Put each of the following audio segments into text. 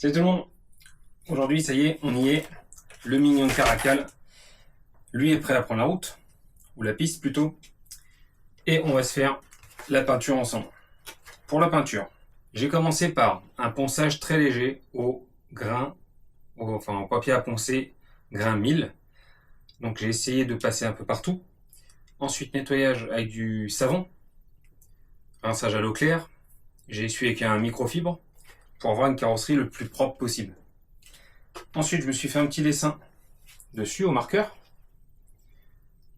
Salut tout le monde. Aujourd'hui, ça y est, on y est. Le mignon de Caracal, lui est prêt à prendre la route, ou la piste plutôt. Et on va se faire la peinture ensemble. Pour la peinture, j'ai commencé par un ponçage très léger au grain, enfin au papier à poncer grain 1000. Donc j'ai essayé de passer un peu partout. Ensuite, nettoyage avec du savon, rinçage à l'eau claire. J'ai essuyé avec un microfibre pour avoir une carrosserie le plus propre possible. Ensuite, je me suis fait un petit dessin dessus au marqueur.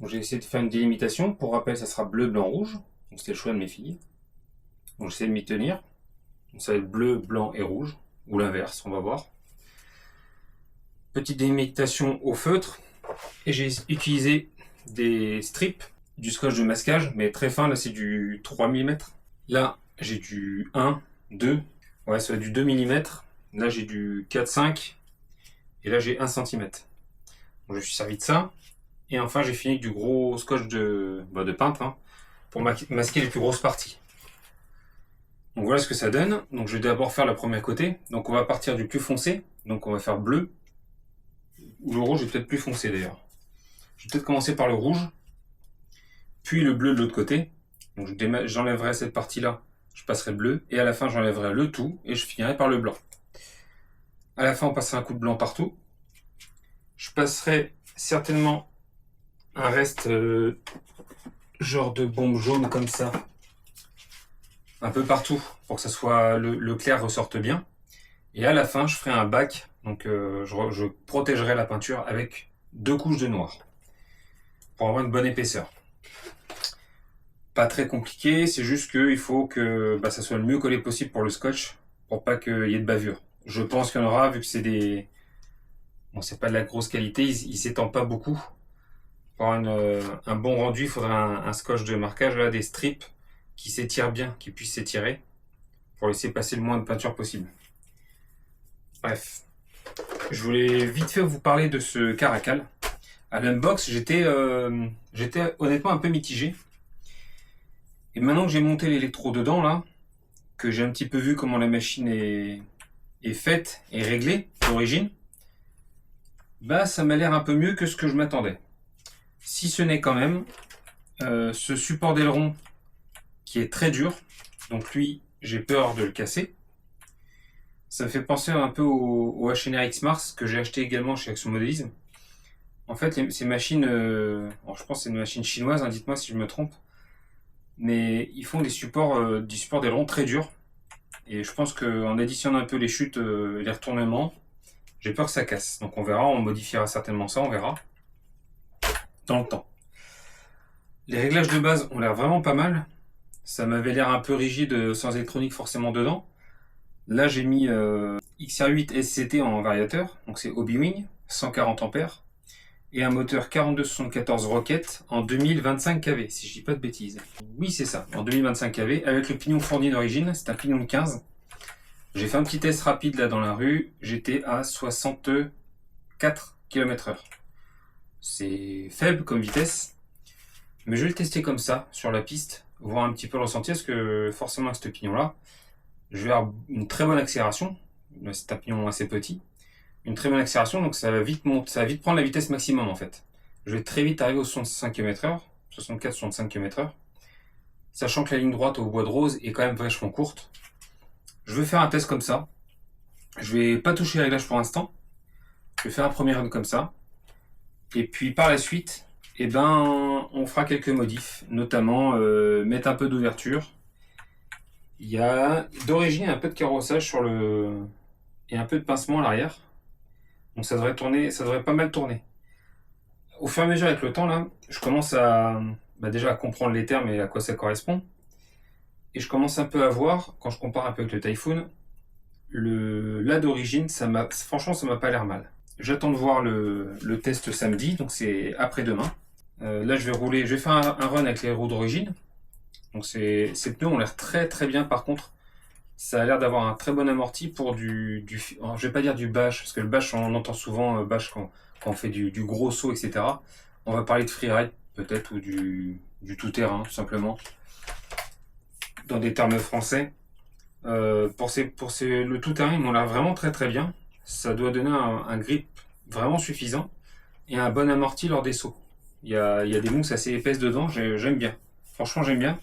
J'ai essayé de faire une délimitation. Pour rappel, ça sera bleu, blanc, rouge. Donc c'était le choix de mes filles. Donc j'essaie de m'y tenir. Donc ça va être bleu, blanc et rouge. Ou l'inverse, on va voir. Petite délimitation au feutre. Et j'ai utilisé des strips, du scotch de masquage, mais très fin. Là, c'est du 3 mm. Là, j'ai du 1, 2. Ouais, ça va être du 2 mm. Là, j'ai du 4, 5. Et là, j'ai 1 cm. Donc, je suis servi de ça. Et enfin, j'ai fini avec du gros scotch de peintre hein, pour masquer les plus grosses parties. Donc voilà ce que ça donne. Donc je vais d'abord faire la première côté. Donc on va partir du plus foncé. Donc on va faire bleu. Ou le rouge est peut-être plus foncé d'ailleurs. Je vais peut-être commencer par le rouge. Puis le bleu de l'autre côté. Donc j'enlèverai cette partie-là. Je passerai le bleu. Et à la fin, j'enlèverai le tout. Et je finirai par le blanc. À la fin, on passera un coup de blanc partout. Je passerai certainement un reste genre de bombe jaune comme ça. Un peu partout pour que ça soit le clair ressorte bien. Et à la fin, je ferai un bac. Donc je protégerai la peinture avec 2 couches de noir pour avoir une bonne épaisseur. Pas très compliqué, c'est juste qu'il faut que ça soit le mieux collé possible pour le scotch pour pas qu'il y ait de bavure. Je pense qu'il y en aura vu que c'est des... Bon, c'est pas de la grosse qualité, il s'étend pas beaucoup. Pour avoir un bon rendu, il faudra un scotch de marquage, là, des strips qui s'étirent bien, qui puissent s'étirer pour laisser passer le moins de peinture possible. Bref, je voulais vite fait vous parler de ce Caracal. À l'unbox, j'étais honnêtement un peu mitigé. Et maintenant que j'ai monté l'électro dedans, là, que j'ai un petit peu vu comment la machine est faite et réglée d'origine, ça m'a l'air un peu mieux que ce que je m'attendais. Si ce n'est quand même ce support d'aileron qui est très dur, donc lui, j'ai peur de le casser. Ça me fait penser un peu au HNR X Mars que j'ai acheté également chez Action Modélisme. En fait, ces machines, alors je pense que c'est une machine chinoise, hein, dites-moi si je me trompe, mais ils font des supports, du support d'aileron très dur. Et je pense qu'en additionnant un peu les chutes, les retournements, j'ai peur que ça casse. Donc on verra, on modifiera certainement ça, on verra dans le temps. Les réglages de base ont l'air vraiment pas mal. Ça m'avait l'air un peu rigide sans électronique forcément dedans. Là j'ai mis XR8 SCT en variateur, donc c'est Hobby-Wing, 140 ampères. Et un moteur 4274 Rocket en 2025 kV, si je dis pas de bêtises. Oui, c'est ça, en 2025 kV, avec le pignon fourni d'origine, c'est un pignon de 15. J'ai fait un petit test rapide là dans la rue, j'étais à 64 km/h. C'est faible comme vitesse, mais je vais le tester comme ça, sur la piste, voir un petit peu le ressenti, parce que forcément avec ce pignon-là, je vais avoir une très bonne accélération. C'est un pignon assez petit. Une très bonne accélération, donc ça va vite prendre la vitesse maximum en fait. Je vais très vite arriver aux 65 km/h, 64-65 km/h, sachant que la ligne droite au bois de rose est quand même vachement courte. Je vais faire un test comme ça. Je vais pas toucher les réglages pour l'instant. Je vais faire un premier run comme ça. Et puis par la suite, on fera quelques modifs, notamment mettre un peu d'ouverture. Il y a d'origine un peu de carrossage sur le et un peu de pincement à l'arrière. Donc ça devrait tourner, ça devrait pas mal tourner. Au fur et à mesure avec le temps là, je commence à déjà à comprendre les termes et à quoi ça correspond. Et je commence un peu à voir, quand je compare un peu avec le Typhoon, là d'origine, franchement ça m'a pas l'air mal. J'attends de voir le test samedi, donc c'est après-demain. Là je vais faire un run avec les roues d'origine. Donc ces pneus ont l'air très très bien par contre. Ça a l'air d'avoir un très bon amorti pour alors, je vais pas dire du bash, parce que le bash, on entend souvent bash quand on fait du gros saut, etc. On va parler de freeride, peut-être, ou du tout-terrain, tout simplement. Dans des termes français. Le tout-terrain, ils m'ont l'air vraiment très très bien. Ça doit donner un grip vraiment suffisant et un bon amorti lors des sauts. Il y a des mousses assez épaisses dedans, j'aime bien. Franchement, j'aime bien.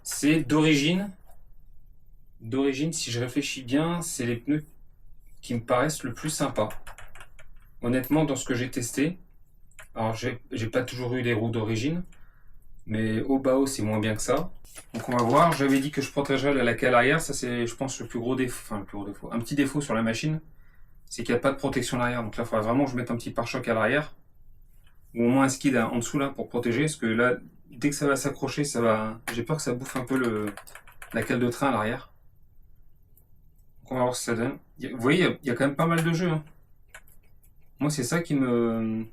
C'est d'origine. D'origine, si je réfléchis bien, c'est les pneus qui me paraissent le plus sympas. Honnêtement, dans ce que j'ai testé, alors j'ai pas toujours eu des roues d'origine, mais au bas haut, c'est moins bien que ça. Donc on va voir, j'avais dit que je protégerais la cale arrière, ça c'est je pense le plus gros défaut, enfin le plus gros défaut, un petit défaut sur la machine, c'est qu'il n'y a pas de protection à l'arrière. Donc là, il faudra vraiment que je mette un petit pare-choc à l'arrière, ou au moins un skid en dessous là pour protéger, parce que là, dès que ça va s'accrocher, j'ai peur que ça bouffe un peu la cale de train à l'arrière. Donc on va voir ce que ça donne. Vous voyez, il y a quand même pas mal de jeux, hein. Moi, c'est ça qui me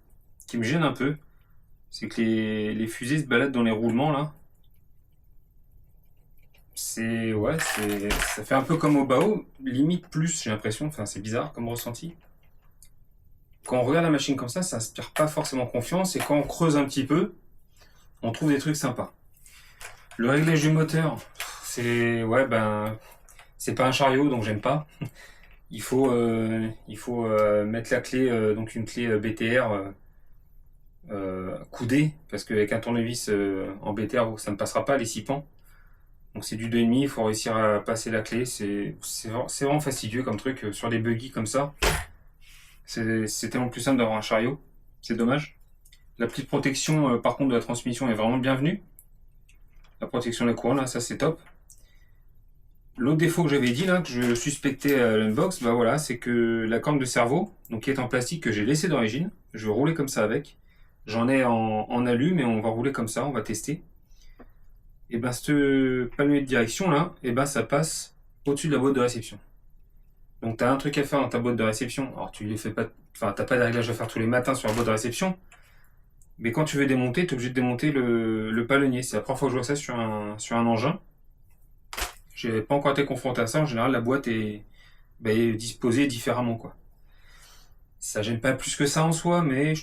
gêne un peu, c'est que les fusées se baladent dans les roulements là. Ça fait un peu comme au Bao, limite plus, j'ai l'impression. Enfin, c'est bizarre comme ressenti. Quand on regarde la machine comme ça inspire pas forcément confiance. Et quand on creuse un petit peu, on trouve des trucs sympas. Le réglage du moteur, c'est pas un chariot, donc j'aime pas. Il faut mettre la clé, donc une clé BTR coudée, parce qu'avec un tournevis en BTR, ça ne passera pas les 6 pans. Donc c'est du 2,5, il faut réussir à passer la clé. C'est vraiment fastidieux comme truc sur des buggy comme ça. C'est tellement plus simple d'avoir un chariot. C'est dommage. La petite protection par contre de la transmission est vraiment bienvenue. La protection de la couronne, là, ça c'est top. L'autre défaut que j'avais dit là, que je suspectais à l'unbox, bah voilà, c'est que la corne de cerveau, donc qui est en plastique que j'ai laissé d'origine, je vais rouler comme ça avec. J'en ai en alu, mais on va rouler comme ça, on va tester. Et ben ce palmier de direction là, et ben ça passe au-dessus de la boîte de réception. Donc tu as un truc à faire dans ta boîte de réception. Alors tu les fais pas, enfin t'as pas de réglage à faire tous les matins sur la boîte de réception. Mais quand tu veux démonter, tu es obligé de démonter le palonnier. C'est la première fois que je vois ça sur un engin. J'ai pas encore été confronté à ça. En général, la boîte est disposée différemment, quoi. Ça gêne pas plus que ça en soi, mais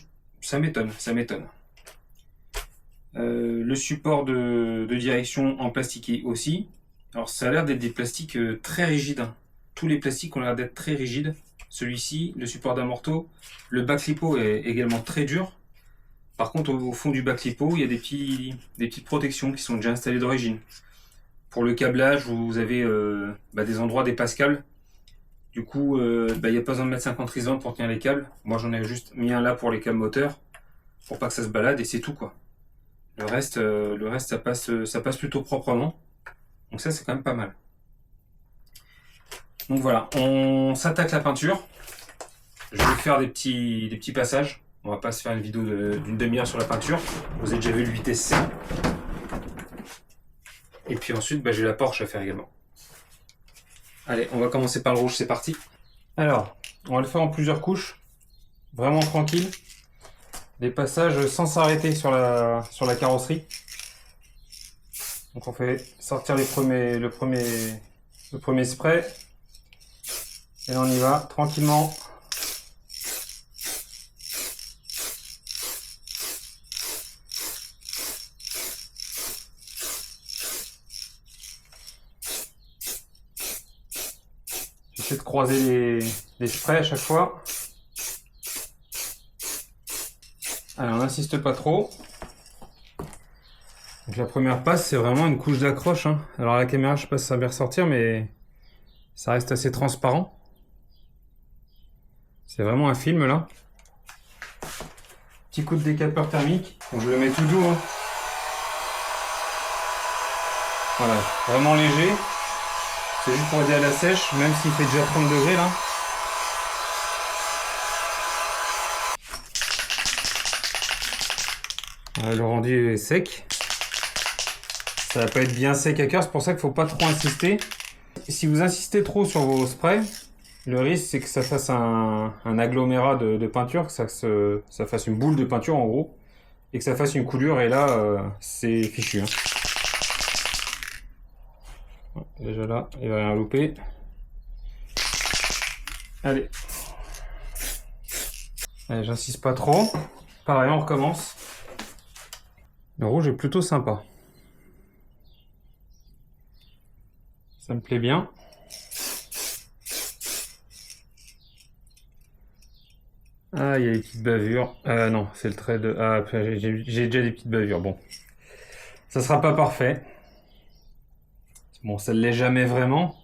ça m'étonne, ça m'étonne. Le support de direction en plastiqué aussi. Alors ça a l'air d'être des plastiques très rigides, hein. Tous les plastiques ont l'air d'être très rigides. Celui-ci, le support d'amorto, le back lipo est également très dur. Par contre, au fond du back lipo, il y a des petites protections qui sont déjà installées d'origine. Pour le câblage, vous avez des endroits des pascals. Du coup, il n'y a pas besoin de mettre 50 risants pour tenir les câbles. Moi, j'en ai juste mis un là pour les câbles moteurs, pour pas que ça se balade, et c'est tout, quoi. Le reste, ça passe plutôt proprement. Donc ça, c'est quand même pas mal. Donc voilà, on s'attaque la peinture. Je vais faire des petits passages. On va pas se faire une vidéo d'une demi-heure sur la peinture. Vous avez déjà vu le vitesse C. Et puis ensuite, j'ai la Porsche à faire également. Allez, on va commencer par le rouge, c'est parti. Alors, on va le faire en plusieurs couches. Vraiment tranquille. Des passages sans s'arrêter sur la carrosserie. Donc on fait sortir le premier spray. Et là on y va tranquillement. J'essaie de croiser les sprays à chaque fois. Allez, on n'insiste pas trop. Donc la première passe, c'est vraiment une couche d'accroche, hein. Alors la caméra, je sais pas si ça va bien ressortir, mais ça reste assez transparent. C'est vraiment un film là. Petit coup de décapeur thermique. Donc je le mets tout doux, hein. Voilà, vraiment léger. C'est juste pour aider à la sèche, même s'il fait déjà 30 degrés là. Le rendu est sec. Ça va pas être bien sec à cœur, c'est pour ça qu'il faut pas trop insister. Si vous insistez trop sur vos sprays, le risque c'est que ça fasse un agglomérat de peinture, que ça fasse une boule de peinture en gros, et que ça fasse une coulure, et là c'est fichu, hein. Déjà là, il va rien louper. Allez, j'insiste pas trop. Pareil, on recommence. Le rouge est plutôt sympa. Ça me plaît bien. Ah, il y a des petites bavures. Non, c'est le trait de... Ah, j'ai déjà des petites bavures. Bon, ça sera pas parfait. Bon, ça ne l'est jamais vraiment.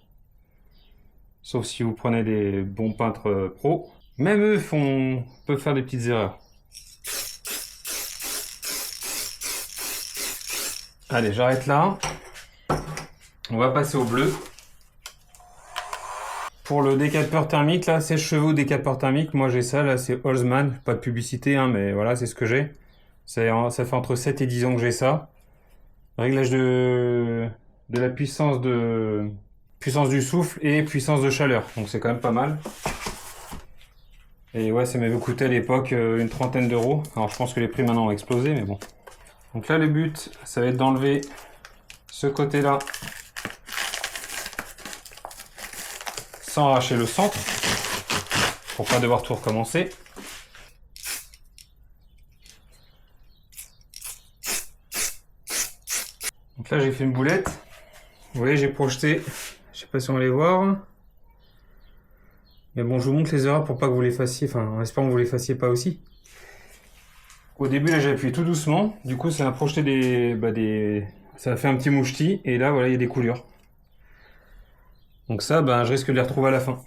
Sauf si vous prenez des bons peintres pros. Même eux peuvent faire des petites erreurs. Allez, j'arrête là. On va passer au bleu. Pour le décapeur thermique, là, sèche-cheveux décapeur thermique, moi j'ai ça, là, c'est Holzmann. Pas de publicité, hein, mais voilà, c'est ce que j'ai. Ça fait entre 7 et 10 ans que j'ai ça. Réglage de la puissance du souffle et puissance de chaleur. Donc c'est quand même pas mal. Et ouais, ça m'avait coûté à l'époque une trentaine d'euros. Alors je pense que les prix maintenant ont explosé, mais bon. Donc là, le but, ça va être d'enlever ce côté-là sans arracher le centre pour pas devoir tout recommencer. Donc là, j'ai fait une boulette. Vous voyez, j'ai projeté. Je sais pas si on va les voir. Mais bon, je vous montre les erreurs pour pas que vous les fassiez. Enfin, en espérant que vous les fassiez pas aussi. Au début, là, j'ai appuyé tout doucement. Du coup, ça a projeté ça a fait un petit mouchetis. Et là, voilà, il y a des coulures. Donc ça, je risque de les retrouver à la fin.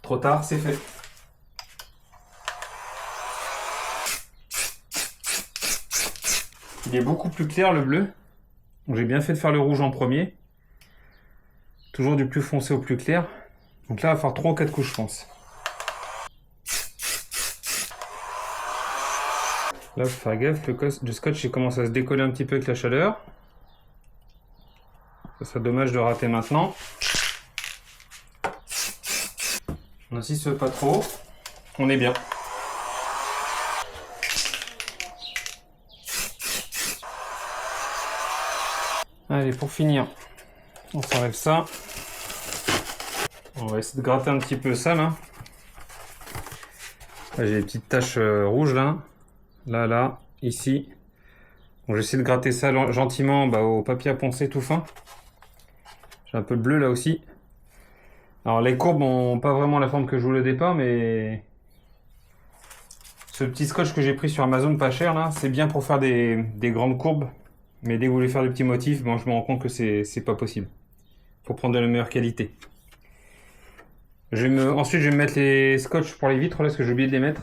Trop tard, c'est fait. Il est beaucoup plus clair, le bleu. Donc j'ai bien fait de faire le rouge en premier. Toujours du plus foncé au plus clair. Donc là, il va falloir 3 ou 4 couches, je pense. Là, faut faire gaffe, le scotch il commence à se décoller un petit peu avec la chaleur. Ça serait dommage de rater maintenant. On n'insiste pas trop. On est bien. Allez, pour finir, on s'enlève ça. On va essayer de gratter un petit peu ça là. Là j'ai des petites taches rouges là. Là, ici. Bon, j'essaie de gratter ça gentiment au papier à poncer tout fin. J'ai un peu de bleu là aussi. Alors les courbes n'ont pas vraiment la forme que je voulais au départ, mais ce petit scotch que j'ai pris sur Amazon pas cher là, c'est bien pour faire des grandes courbes. Mais dès que vous voulez faire des petits motifs, je me rends compte que c'est pas possible. Faut prendre de la meilleure qualité. Ensuite, je vais me mettre les scotch pour les vitres là, parce que j'ai oublié de les mettre.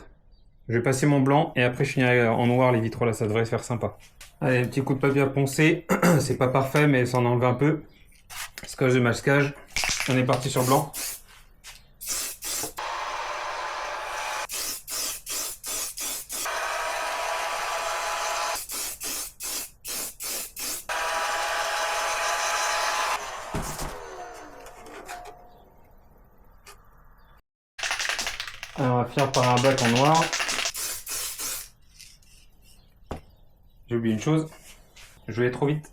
Je vais passer mon blanc et après je finirai en noir les vitres là, ça devrait se faire sympa. Allez, un petit coup de papier à poncer. C'est pas parfait, mais ça en enlève un peu. Scotch de masquage. On est parti sur blanc. Alors, on va finir par un bac en noir. J'ai oublié une chose. Je vais aller trop vite.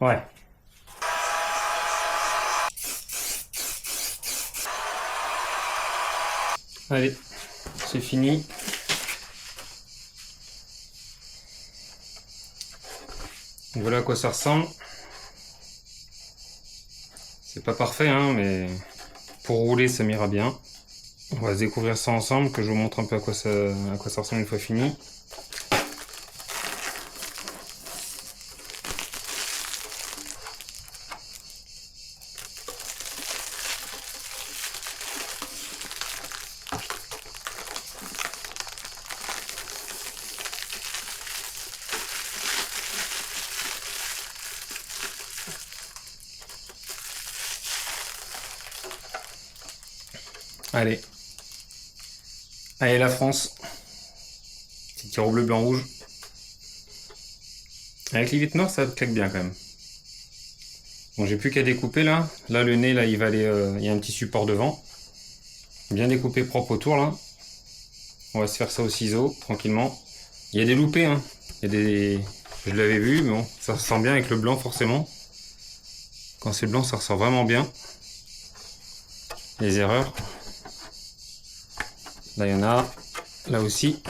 Ouais. Allez, c'est fini. Donc voilà à quoi ça ressemble. C'est pas parfait, hein, mais pour rouler, ça m'ira bien. On va se découvrir ça ensemble, que je vous montre un peu à quoi ça ressemble une fois fini. Allez. Allez, la France. Petit carreau bleu, blanc, rouge. Avec les vitres noires, ça claque bien quand même. Bon, j'ai plus qu'à découper là. Là, le nez, là, il va aller. Il y a un petit support devant. Bien découpé propre autour là. On va se faire ça au ciseau, tranquillement. Il y a des loupés, hein. Il y a des. Je l'avais vu, mais bon, ça ressort bien avec le blanc forcément. Quand c'est blanc, ça ressort vraiment bien. Les erreurs. Là, il y en a. Là aussi.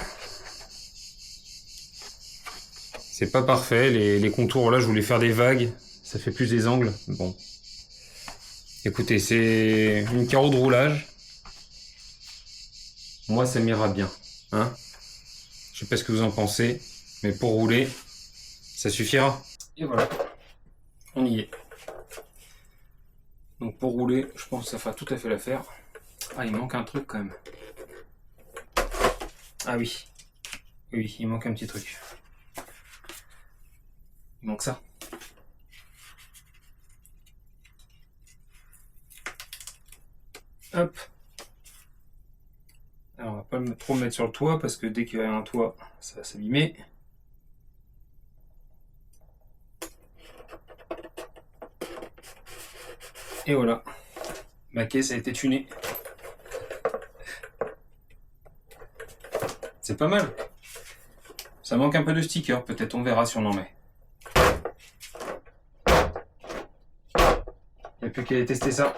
C'est pas parfait. Les contours, là, je voulais faire des vagues. Ça fait plus des angles. Bon. Écoutez, c'est une carreau de roulage. Moi, ça m'ira bien. Hein? Je sais pas ce que vous en pensez, mais pour rouler, ça suffira. Et voilà, on y est. Donc pour rouler, je pense que ça fera tout à fait l'affaire. Ah, il manque un truc quand même. Ah oui. Oui, il manque un petit truc. Il manque ça. Hop. Alors on va pas trop le mettre sur le toit parce que dès qu'il y a un toit, ça va s'abîmer. Et voilà. Ma caisse a été tunée. C'est pas mal. Ça manque un peu de stickers, peut-être on verra si on en met. Il n'y a plus qu'à aller tester ça.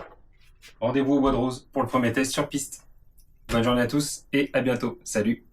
Rendez-vous au Bois de Rose pour le premier test sur piste. Bonne journée à tous et à bientôt. Salut!